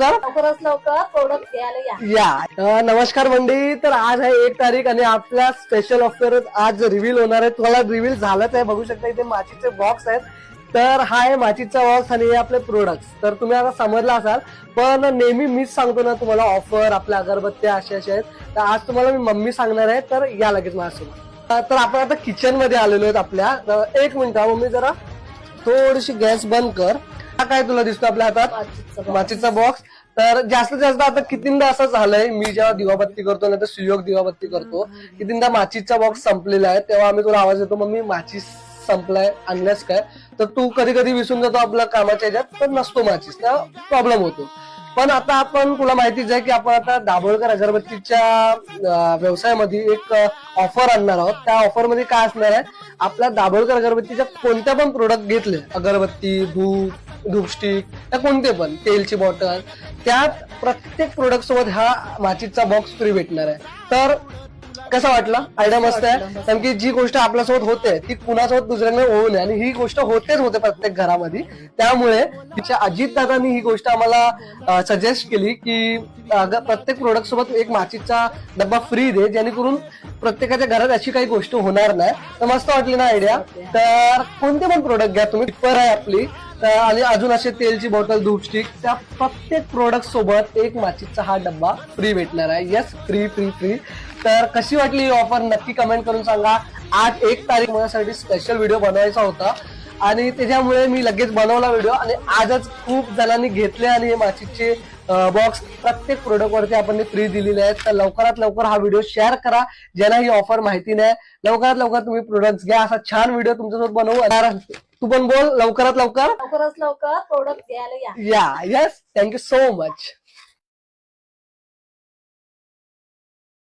लवकरच लवकर प्रोडक्ट घ्यायला या नमस्कार मंडळी. तर आज आहे 1 तारीख आणि आपल्या स्पेशल ऑफर आज रिव्हील होणार आहे. तुम्हाला रिव्हील झालंच आहे, बघू शकता इथे माचीचे बॉक्स आहेत. तर हा आहे माचीचा बॉक्स आणि हे आपले प्रोडक्ट्स. तर तुम्ही आता समजला असाल, पण नेहमी मीच सांगतो ना तुम्हाला ऑफर आपल्या अगरबत्त्या अशा आहेत. तर आज तुम्हाला मी मम्मी सांगणार आहे, तर या लगेच माझ्यासोबत. तर आपण आता किचन मध्ये आलेलो आहेत आपल्या. तर 1 मिनिट मम्मी जरा थोडीशी गॅस बंद कर. हा काय तुला दिसतो आपल्या हातात माचीचा बॉक्स. तर जास्तीत जास्त आता कितींदा असं झालंय, मी जेव्हा दिवाबत्ती करतो ना तर सुयोग दिवाबत्ती करतो, कितींदा माचीचा बॉक्स संपलेला आहे, तेव्हा आम्ही तुला आवाज देतो मम्मी माचीस संपलाय आणल्यास काय. तर तू कधी कधी विसरून जातो आपल्या कामाच्या ह्याच्यात, तर नसतो माचीस, तर प्रॉब्लेम होतो. पण आता आपण तुला माहितीच आहे की आपण आता दाभोळकर अगरबत्तीच्या व्यवसायामध्ये एक ऑफर आणणार आहोत. त्या ऑफर मध्ये काय असणार आहे, आपल्या दाभोळकर अगरबत्तीच्या कोणत्या पण प्रोडक्ट घेतले, अगरबत्ती, धूपस्टिक, त्या कोणते पण तेलची बॉटल, त्यात प्रत्येक प्रोडक्ट सोबत हा माचीचा बॉक्स फ्री भेटणार आहे. तर कसा वाटला? आयडिया मस्त आहे. कारण की जी गोष्ट आपल्यासोबत होते ती कुणासोबत दुसऱ्यांना होऊ नये, आणि ही गोष्ट होतेच होते प्रत्येक घरामध्ये. त्यामुळे तिच्या अजितदादांनी ही गोष्ट आम्हाला सजेस्ट केली की प्रत्येक प्रोडक्ट सोबत एक माचीचा डब्बा फ्री दे, जेणेकरून प्रत्येकाच्या घरात अशी काही गोष्ट होणार नाही. तर मस्त वाटली ना आयडिया. तर कोणते पण प्रोडक्ट घ्या तुम्ही, टिप्पर आहे आपली, आणि अजून असे तेलची बॉटल, धूपस्टिक, त्या प्रत्येक प्रोडक्ट सोबत एक माचीचा हा डब्बा फ्री भेटणार आहे. Yes, free free free. तर कशी वाटली ही ऑफर नक्की कमेंट करून सांगा. आज 1 तारीख माझ्यासाठी स्पेशल व्हिडिओ बनवायचा होता आणि त्याच्यामुळे मी लगेच बनवला व्हिडिओ, आणि आजच खूप जणांनी घेतले आणि हे माचीचे बॉक्स प्रत्येक प्रोडक्ट वरती आपण फ्री दिलेले आहेत. तर लवकरात लवकर हा व्हिडिओ शेअर करा ज्यांना ही ऑफर माहिती नाही. लवकरात लवकर तुम्ही प्रोडक्ट घ्या. असा छान व्हिडिओ तुमच्यासोबत बनवू. तू पण बोल, लवकरात लवकर लवकरच लवकर प्रोडक्ट घ्यायला या. Yes, thank you so much.